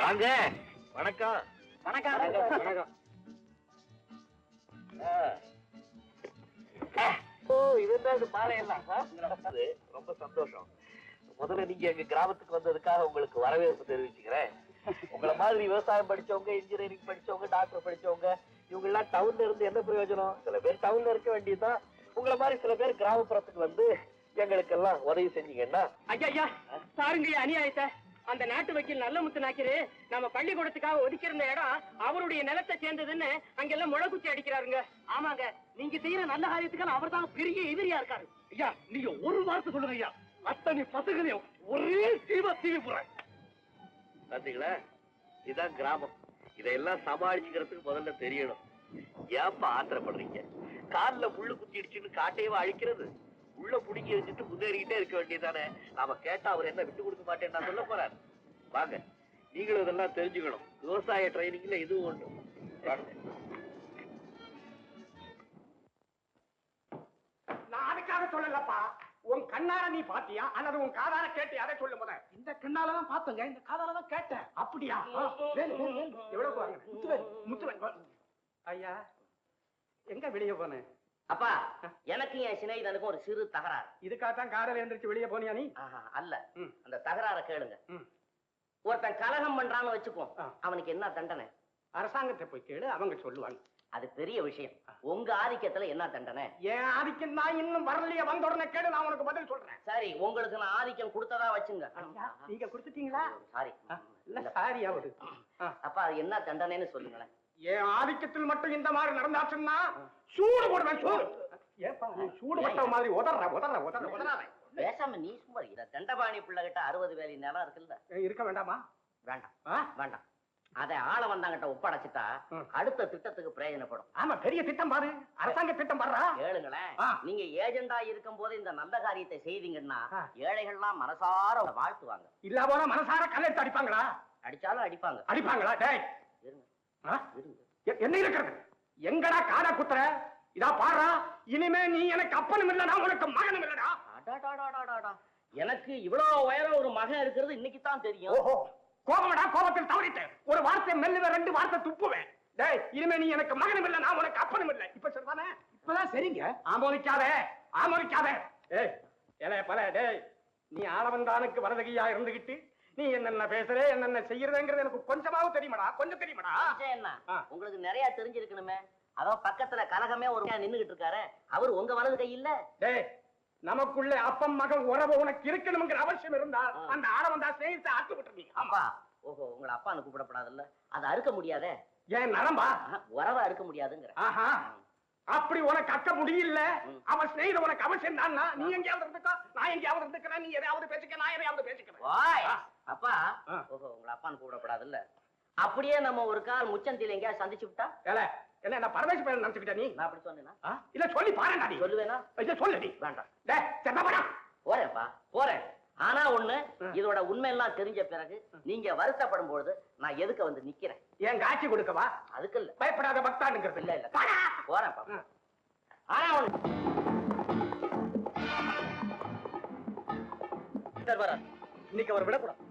வாங்க. வணக்கம். வணக்கம். வணக்கம். ஓ, இதுதான் பாலையெல்லாம் ரொம்ப சந்தோஷம். முதல்ல நீங்க எங்க கிராமத்துக்கு வந்ததுக்காக உங்களுக்கு வரவேற்பு தெரிவிச்சுக்கிறேன். உங்களை மாதிரி விவசாயம் படிச்சவங்க, இன்ஜினியரிங் படிச்சவங்க, டாக்டர் படிச்சவங்க, இவங்க எல்லாம் டவுன்ல இருந்து என்ன பிரயோஜனம்? சில பேர் டவுன்ல இருக்க வேண்டியதுதான். உங்களை மாதிரி சில பேர் கிராமப்புறத்துக்கு வந்து எங்களுக்கு எல்லாம் உதவி செஞ்சீங்கன்னா. ஐயா சாருங்க அநியாயத்தை. அந்த நாட்டு வக்கீல் நல்ல முத்து நாக்கிரு நம்ம பள்ளிக்கூடத்துக்காக ஒதுக்கியிருந்த இடம் அவருடைய நிலத்தை சேர்ந்ததுன்னு அங்கெல்லாம் முளைக்குச்சி அடிக்கிறாருங்க. ஆமாங்க, நீங்க செய்யற நல்ல காரியத்துக்கான அவர் தான் பெரிய எதிரியா இருக்காரு. ஐயா, நீங்க ஒரு வார்த்தை சொல்லுங்க ஐயா. அத்தனை பசங்களையும் ஒரே தீவி போறேன். பாத்தீங்களா, இதுதான் கிராமம். இதையெல்லாம் சமாளிச்சுக்கிறதுக்கு முதல்ல தெரியணும். ஏப்பா ஆத்திரப்படுறீங்க? கால்ல முள்ளு குத்திடுச்சுன்னு காட்டையவா அழிக்கிறது? உள்ள புடிங்கி வச்சுட்டு முன்னேறிக்கிட்டே இருக்க வேண்டியதானே. நாம கேட்டா அவர் என்ன விட்டு கொடுக்க மாட்டேன்னு நான் சொல்ல போறாரு. வாங்க, நீங்களும் இதெல்லாம் தெரிஞ்சுக்கணும். விவசாய ட்ரைனிங்ல இதுவும் ஒன்று. நான் அதுக்காக சொல்லலப்பா. உன் கண்ணார நீ பாத்தியா அல்லது உன் காதார கேட்டியா? அதை சொல்லு முத. இந்த கண்ணாலதான் பார்த்தங்க, இந்த காதாலதான் கேட்டேன். அப்படியா? எவ்வளவு முத்துவன் ஐயா, எங்க வெளியே போனேன்? அப்பா, எனக்கு என் சிநேகிதனுக்கும் ஒரு சிறு தகராறு. இதுக்காகத்தான் காதல் எந்திரிச்சு வெளியே போனியா நீ? அல்ல, அந்த தகராற கேளுங்க. ஒருத்தன் கலகம் பண்றான்னு வச்சுக்கோ, அவனுக்கு என்ன தண்டனை? அரசாங்கத்தை போய் கேளு, அவங்க சொல்லுவாங்க. அது பெரிய விஷயம். உங்க ஆதிக்கத்துல என்ன தண்டனை? என் ஆதிக்கம் தான் இன்னும் வரலையே, வந்த உடனே கேளு, நான் உனக்கு பதில் சொல்றேன். சரி, உங்களுக்கு நான் ஆதிக்கம் கொடுத்ததா வச்சுங்க. நீங்க கொடுத்துட்டீங்களா? சாரி. இல்ல சாரி ஆகுது. அப்பா, அது என்ன தண்டனைன்னு சொல்லுங்களேன். என் ஆதிக்கத்தில் மட்டும் இந்த மாதிரி நடந்தாச்சுன்னா சூடு போடுவேன். சூடு ஏப்பா, நீ சூடு பட்ட மாதிரி உதறாத. பேசாம நீ சும்மா இந்த தண்டபாணி பிள்ளை கிட்ட 60 வேலி நிலம் இருக்குல்ல, இருக்க வேண்டாமா? வேண்டாம் வேண்டாம். அதை ஆள வந்தாங்கிட்ட ஒப்படைச்சிட்டா அடுத்த திட்டத்துக்கு பிரயோஜனப்படும். ஆமா, பெரிய திட்டம் பாரு, அரசாங்க திட்டம் பாரு. கேளுங்களேன், நீங்க ஏஜெண்டா இருக்கும் போது இந்த நல்ல காரியத்தை செய்தீங்கன்னா ஏழைகள்லாம் மனசார வாழ்த்துவாங்க. இல்ல போனா மனசார கல்லெடுத்து அடிப்பாங்களா? அடிச்சாலும் அடிப்பாங்களா? டேய், என்ன இருக்கிறது? எங்கடா காடா குத்துற? இதா பாரா, இனிமே நீ எனக்கு அப்பனும் இல்ல, நான் உனக்கு மகனும் இல்லடா. எனக்கு இவ்வளவு உயரம் ஒரு மகன் இருக்கிறது இன்னைக்கு தான் தெரியும். கோபமடா, கோபத்தில் தவறிட்டேன். ஒரு வார்த்தை மெல்லுவேன், 2 வார்த்தை துப்புவேன். டேய், இனிமே நீ எனக்கு மகனும் இல்ல, நான் உனக்கு அப்பனும் இல்ல. இப்ப சொல்றானே, இப்பதான் சரிங்க. ஆமோதிக்காதே. ஏய் ஏலே பல, டேய், நீ ஆளவந்தானுக்கு வரதகியா இருந்துகிட்டு நீ என்னென்ன பேசுற, என்னென்ன செய்யறதுங்கிறது எனக்கு கொஞ்சமாவும் தெரியுமாடா? கொஞ்சம் தெரியுமாடா? என்ன உங்களுக்கு நிறைய தெரிஞ்சிருக்கணுமே. அதோ பக்கத்துல கலகமே ஒரு நின்னுகிட்டு இருக்காரு, அவர் உங்க வலது கை இல்ல. டேய், நமக்குள்ள அப்பம் மகன் உறவு உனக்கு இருக்கணுங்கிற அவசியம் இருந்தா அந்த ஆளவந்தா ஸ்நேகிதத்தை அறுத்து விட்டுருக்கீங்க. அப்பா, ஓஹோ, உங்களை அப்பான்னு கூப்பிடப்படாதுல்ல, அதை அறுக்க முடியாதே. ஏன் நரம்பா? உறவை அறுக்க முடியாதுங்கிற. அப்படி உனக்கு அக்க முடியல, அவன் ஸ்நேகித உனக்கு அவசியம் தான். நீ எங்கேயாவது இருந்துக்கோ, நான் எங்கேயாவது இருந்துக்கிறேன். நீ எதையாவது பேசிக்க, நான் எதையாவது பேசிக்கிறேன். அப்பா, ஓஹோ, உங்களை அப்பான்னு கூப்பிடப்படாதுல்ல. அப்படியே நம்ம ஒரு கால் முச்சந்தில எங்கேயாவது சந்திச்சு விட்டா என்ன பரமேஷ் பேர் நினைச்சுக்கிட்ட நீ? நான் அப்படி சொன்னேன்னா இல்ல, சொல்லி பாருடா. நீ சொல்லுவேனா? சொல்லு. நீ வேண்டாம். போறேன்ப்பா, போறேன். ஆனா ஒண்ணு, இதோட உண்மை எல்லாம் தெரிஞ்ச பிறகு நீங்க வருத்தப்படும் பொழுது நான் எதுக்கு வந்து நிக்கிறேன்? ஏன் காட்சி கொடுக்கவா? அதுக்கு இல்ல, பயப்படாத பக்தானுங்கிறது. இல்ல இல்ல, போறேன்ப்பா. ஆனா ஒண்ணு, இன்னைக்கு அவர் விடக்கூடாது.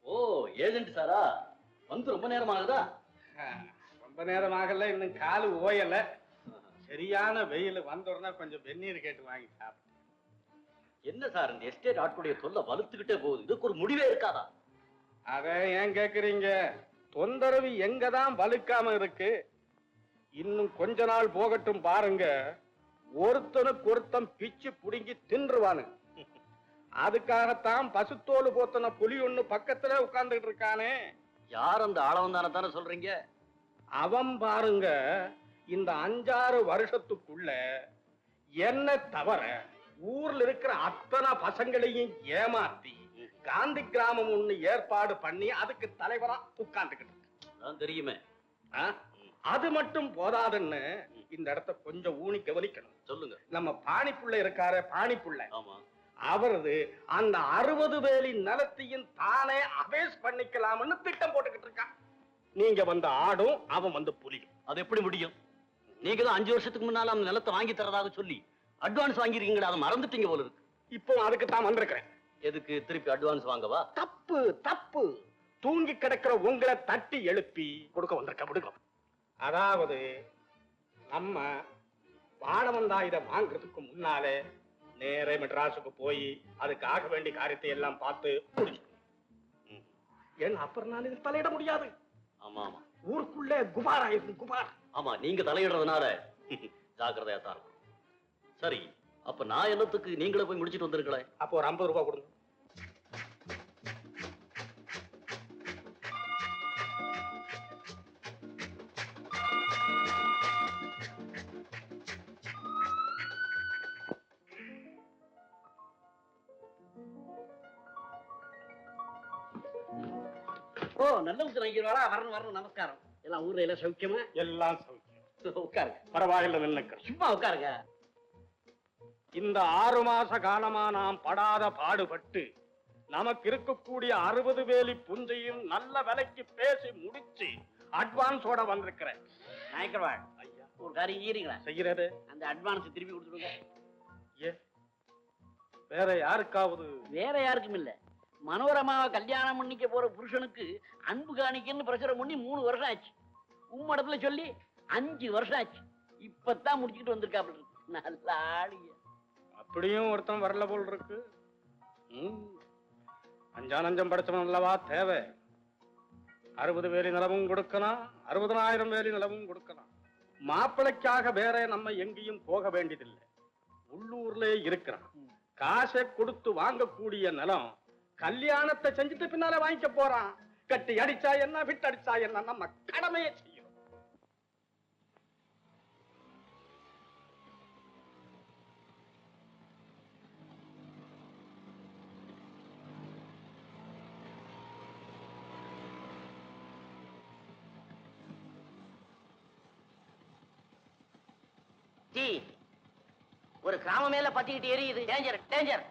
ஓ, ஏஜென்ட் சாரா வந்து ரொம்ப நேரம் ஆகுதா? ரொம்ப நேரம் ஆகல, இன்னும் காலு ஓயல. சரியான வெயில், வந்த உடனே கொஞ்சம் வெந்நீர் கேட்டு வாங்கி சாப்பிட்டு. என்ன சார், இந்த எஸ்டேட் ஆட்களுடைய தொல்லை வலுத்துக்கிட்டே போகுது. இதுக்கு ஒரு முடிவே இருக்காதா? அத ஏன் கேக்குறீங்க? தொந்தரவு எங்கதான் வலுக்காம இருக்கு. இன்னும் கொஞ்ச நாள் போகட்டும் பாருங்க, ஒருத்தனுக்கு ஒருத்தன் பிச்சு புடுங்கி தின்றுவானு. அதுக்காகத்தான் பசுத்தோடு போத்தன புலி ஒண்ணு பக்கத்துல உட்கார்ந்துட்டு இருக்கானே. யார் அந்த ஆளவந்தான தானே சொல்றீங்க? அவன் பாருங்க, இந்த 5-6 வருஷத்துக்குள்ள என்ன தவிர ஊர்ல இருக்கிற அத்தனை பசங்களையும் ஏமாத்தி காந்தி கிராமம் ஒண்ணு ஏற்பாடு பண்ணி அதுக்கு தலைவரா உட்கார்ந்துகிட்டு தெரியுமே. அது மட்டும் போதாதுன்னு இந்த இடத்த கொஞ்சம் ஊனி கவனிக்கணும். சொல்லுங்க. நம்ம பாணிப்புள்ள இருக்காரு, பாணிப்புள்ள, ஆமா, அவரது அந்த 60 வேலி நிலத்தையும் தானே அபேஸ் பண்ணிக்கலாம்னு திட்டம் போட்டுக்கிட்டு இருக்கான். நீங்க வந்து ஆடும், அவன் வந்து புலியும். அது எப்படி முடியும்? நீங்க தான் 5 வருஷத்துக்கு முன்னால அந்த நிலத்தை வாங்கி தரதாக சொல்லி அட்வான்ஸ் வாங்கிருக்கீங்களா? அதை மறந்துட்டீங்க போல இருக்கு. இப்போ அதுக்கு தான் வந்திருக்கிறேன். எதுக்கு திருப்பி அட்வான்ஸ் வாங்கவா? தப்பு தப்பு. தூங்கி கிடக்கிற உங்களை தட்டி எழுப்பி கொடுக்க வந்திருக்க விடுங்க. அதாவது நம்ம வாழவந்தா இதை வாங்குறதுக்கு முன்னாலே நேரே மெட்ராஸுக்கு போய் அதுக்கு ஆக வேண்டிய காரியத்தை எல்லாம் பார்த்து முடிச்சு. ஏன்னா அப்புறம் நான் இதில் தலையிட முடியாது. ஆமா ஆமா, ஊருக்குள்ளே குபாரா இருக்கு, குபார். ஆமா, நீங்க தலையிடுறதுனால ஜாக்கிரதையா தான் இருக்கும். சரி, அப்ப நான் என்னத்துக்கு நீங்களே போய் முடிச்சிட்டு வந்திருக்கல? அப்போ ஒரு 50 ரூபாய் கொடுங்க. ஓ, நல்ல உத்தரவாடா. வரணும் வரணும், நமஸ்காரம். எல்லாம் ஊர்ல எல்லாம் சௌக்கியமா? எல்லாம் சௌக்கியம். உட்காருங்க. பரவாயில்ல, நின்னுக்க. சும்மா உட்காருங்க. இந்த 6 மாச காலமா நாம் படாத பாடுபட்டு நமக்கு இருக்கக்கூடிய 60 வேலி புஞ்சையும் நல்ல விலைக்கு பேசி முடிச்சு அட்வான்ஸோட வந்திருக்கிறேன். நாயக்கர்வாள், ஐயா, ஒரு காரியம் ஈரீங்களா? செய்யறது அந்த அட்வான்ஸ் திருப்பி கொடுத்துருங்க. ஏ, வேற யாருக்காவது? வேற யாருக்கும் இல்ல, மனோரமாவை கல்யாணம் பண்ணிக்க போற புருஷனுக்கு அன்பு காணிக்கன்னு பிரச்சனை பண்ணி 3 வருஷம் ஆச்சு. உம்மடத்துல சொல்லி 5 வருஷம் ஆச்சு. இப்பதான் முடிச்சுட்டு வந்திருக்காப்ல இருக்கு. நல்ல ஆளிய. அப்படியும் ஒருத்தன் வரல போல் இருக்கு. அஞ்சானஞ்சம் படைச்சவன் அல்லவா தேவை. 60 வேலி நிலவும் கொடுக்கலாம், 60,000 வேலி நிலவும் கொடுக்கலாம். மாப்பிளைக்காக வேற நம்ம எங்கேயும் போக வேண்டியதில்லை. உள்ளூர்ல இருக்கிறான். காசை கொடுத்து வாங்கக்கூடிய நிலம் கல்யாணத்தை செஞ்சுட்டு பின்னால வாங்கிக்க போறான். கட்டி அடிச்சா என்ன, விட்டு அடிச்சா என்ன, நம்ம கடமையை செய்யும். ஜி, ஒரு கிராம மேல பத்திக்கிட்டு எரியுது. Danger danger.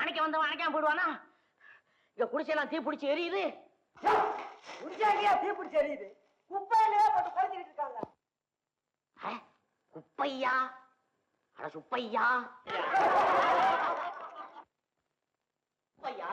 அணைக்க வந்தவன் அணைக்காம போடுவானா? இங்க குடிசையெல்லாம் தீ பிடிச்சி எரியுது. குடிச்சாங்கயா தீ பிடிச்சி எரியுது? குப்பையிலே போட்டு குறைச்சிட்டு இருக்காங்க. குப்பையா? அட சுப்பையா, குப்பையா,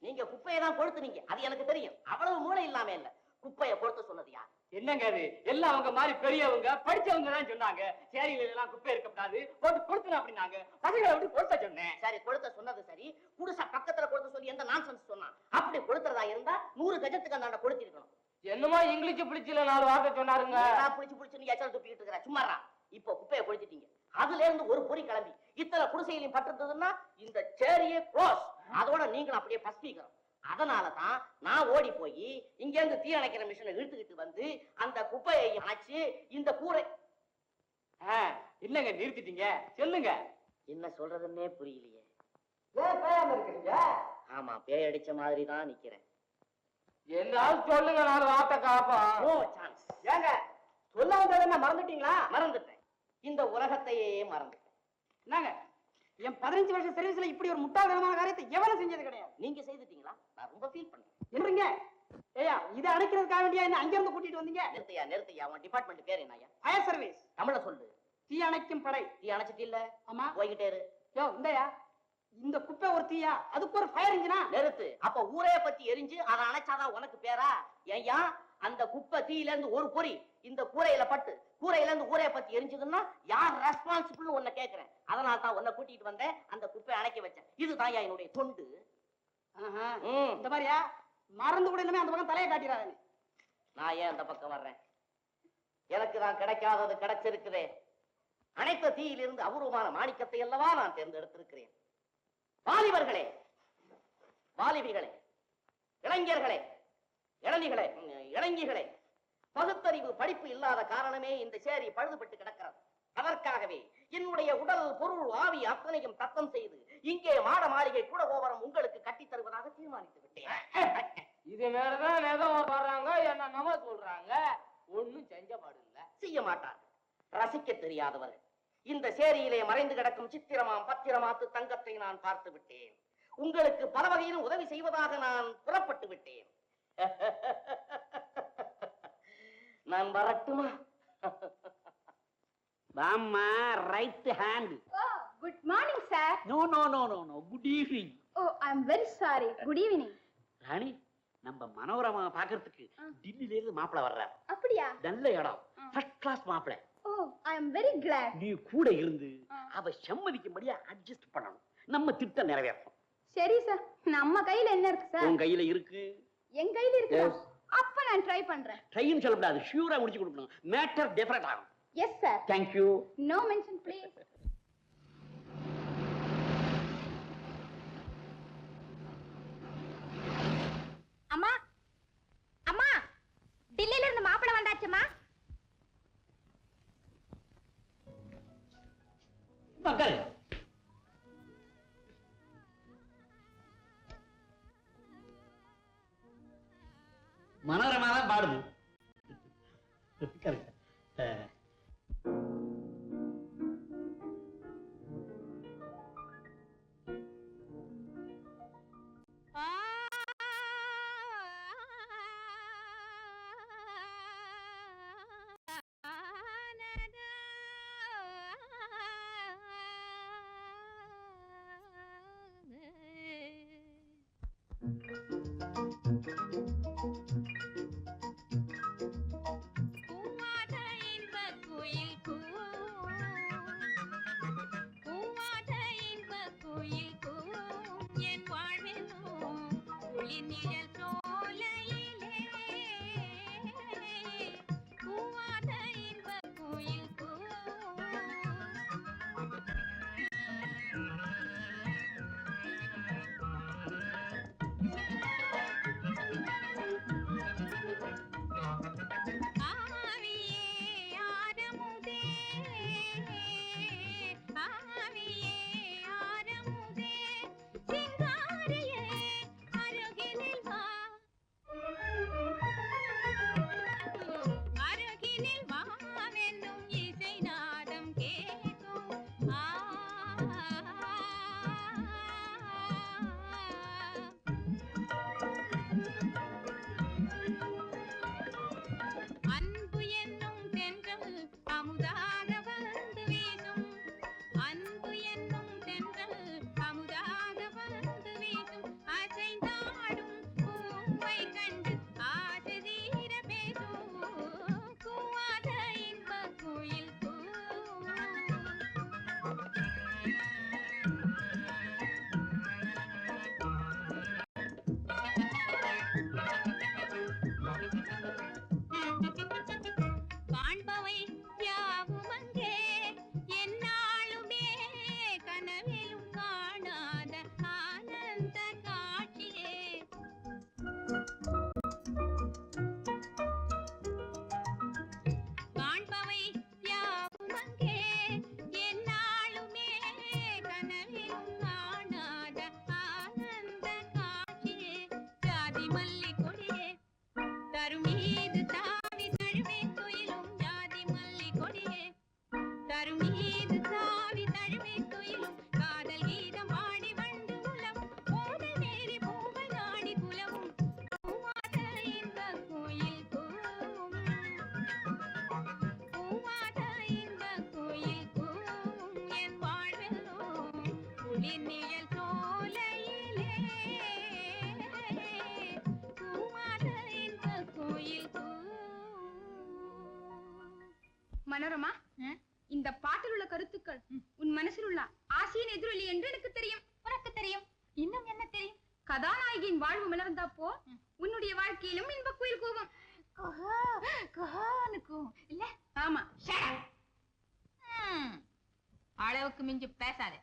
நீங்க குப்பையை தான் கொளுத்துனீங்க, அது எனக்கு தெரியும். அவ்வளவு மூளை இல்லாம இல்ல. குப்பையை கொளுத்த சொன்னது யார்? என்னங்க அது? எல்லாம் அவங்க மாதிரி பெரியவங்க படிச்சவங்க தான் சொன்னாங்க. சேரியில எல்லாம் குப்பை இருக்கக்கூடாது, போட்டு கொளுத்துன அப்படின்னாங்க. பசங்களை எப்படி கொளுத்த சொன்னேன்? சரி, கொளுத்த சொன்னது சரி. குடிசை பக்கத்துல கொளுத்த சொல்லி எந்த நான்சென்ஸ் சொன்னான்? அப்படி கொளுத்துறதா இருந்தா 100 கஜத்துக்கு அந்த கொளுத்திருக்கணும். என்னமோ இங்கிலீஷ் பிடிச்சில 4 வார்த்தை சொன்னாருங்க. புடிச்சு எச்சல் துப்பிக்கிட்டு இருக்கிற சும்மாறா. இப்போ குப்பையை கொளுத்திட்டீங்க. அதுல இருந்து ஒரு பொறி கிளம்பி இத்தனை குடிசையிலையும் பட்டுறதுன்னா இந்த சேரியே க்ளோஸ். அதோட நீங்களும் அப்படியே பஸ்பீக்கிறோம். அதனாலதான் நான் ஓடி போய் இங்க இருந்து தீ அணைக்கிற மிஷினை இழுத்துக்கிட்டு வந்து அந்த குப்பையை அணைச்சு இந்த கூரை இல்லங்க நிறுத்திட்டீங்க சொல்லுங்க. என்ன சொல்றதுன்னே புரியலையே. ஏன் பேயாம இருக்கிறீங்க? ஆமா, பேய் அடிச்ச மாதிரி தான் நிக்கிறேன். என்னாலும் சொல்லுங்க, நான் வார்த்தை காப்பா. No chance. ஏங்க சொல்ல வந்ததை மறந்துட்டீங்களா? மறந்துட்டேன். இந்த உலகத்தையே மறந்துட்டேன். என்னங்க என் 15 வருஷம் சர்வீஸ்ல இப்படி ஒரு முட்டாள்தனமான காரியத்தை எவனும் செஞ்சது கிடையாது. நீங்க செய்துட்டீங்களா? நான் ரொம்ப ஃபீல் பண்றேன். என்னங்க ஏயா இதை அணைக்கிறதுக்காக வேண்டியா என்ன அங்க இருந்து கூட்டிட்டு வந்தீங்க? நிறுத்தையா உன் டிபார்ட்மெண்ட் பேர் என்னய்யா? Fire service. தமிழ சொல்லு. தீ அணைக்கும் படை. தீ அணைச்சிட்டு இல்ல? ஆமா. போய்கிட்டே இரு. யோ இந்தயா இந்த குப்பை ஒரு தீயா, அதுக்கு ஒரு ஃபயர் இன்ஜினா? நிறுத்து. அப்ப ஊரே பத்தி எரிஞ்சு அதை அணைச்சாதான் உனக்கு பேரா? ஏய்யா, அந்த குப்பை தீயில இருந்து ஒரு பொறி இந்த கூரையில பட்டு கூரையில இருந்து ஊரே பத்தி எரிஞ்சதுன்னா யார் ரெஸ்பான்சிபிள் உன்னை கேக்குறேன். அதனால தான் உன்னை கூட்டிட்டு வந்தேன், அந்த குப்பையை அணைக்க வச்சேன். இதுதான் என்னுடைய தொண்டு. இந்த மாதிரியா மறந்து கூட இனிமே அந்த பக்கம் தலையை காட்டிடாதே. நான் ஏன் அந்த பக்கம் வர்றேன்? எனக்கு தான் கிடைக்காதது கிடைச்சிருக்குதே. அனைத்த தீயிலிருந்து அபூர்வமான மாணிக்கத்தை அல்லவா நான் தேர்ந்தெடுத்திருக்கிறேன். வாலிபர்களே, வாலிபிகளே, இளைஞர்களே, இளைஞர்களே, பகுத்தறிவு படிப்பு இல்லாத காரணமே இந்த சேரி பழுதுபட்டு கிடக்கிறது. அதற்காகவே என்னுடைய உடல் பொருள் ஆவி அத்தனையும் தத்தம் செய்து இங்கே மாட மாளிகை கூட கோபுரம் உங்களுக்கு கட்டித் தருவதாக தீர்மானித்து விட்டேன். இது மேலதான் ஏதோ வர்றாங்க, என்னென்னமோ சொல்றாங்க. ஒண்ணும் செஞ்ச பாடு இல்ல. செய்ய மாட்டார். ரசிக்க தெரியாதவர்கள். இந்த சேரியிலே மறைந்து கிடக்கும் சித்திரமாம் பத்திரமாத்து தங்கத்தை நான் பார்த்து விட்டேன். உங்களுக்கு பல வகையிலும் உதவி செய்வதாக நான் புறப்பட்டு விட்டேன். நான் வரட்டுமா? வாம்மா, right hand. Oh, good morning, sir. No no no no no, good evening. Oh, I'm very sorry. Good evening. Rani, நம்ம மனோரமா பாக்குறதுக்கு டில்லில இருந்து மாப்பிள வர்றார். அப்படியா? நல்ல இடம், ஃபர்ஸ்ட் கிளாஸ் மாப்பிள. Oh, I am very glad. நீ கூட இருந்து அவ சம்மதிக்கும்படியா அட்ஜஸ்ட் பண்ணணும். நம்ம திட்டம் நிறைவேறும். சரி சார், நம்ம கையில என்ன இருக்கு சார்? உன் கையில இருக்கு. என் கையில இருக்கு. அப்ப நான் ட்ரை பண்றேன். ட்ரைன்னு சொல்லக்கூடாது, ஷூரா முடிச்சு கொடுக்கணும். மேட்டர் டெஃபரட் ஆகும். Yes, sir. Thank you. No mention, please. அம்மா, அம்மா, டில்லில இருந்து மாப்பிள வந்தாச்சுமா. மக்கள், மனோரமா தான் பாடுது. கரெக்ட். மனோரமா இந்த பாட்டில் உள்ள கருத்துக்கள் உன் மனசில் உள்ள ஆசையின் எதிரொலி என்று எனக்கு தெரியும். உனக்கு தெரியும். இன்னும் என்ன தெரியும்? கதாநாயகியின் வாழ்வு மலர்ந்தாப்போ உன்னுடைய வாழ்க்கையிலும் இன்ப குயில் கூவும். இல்ல? ஆமா. அளவுக்கு மிஞ்சி பேசாதே.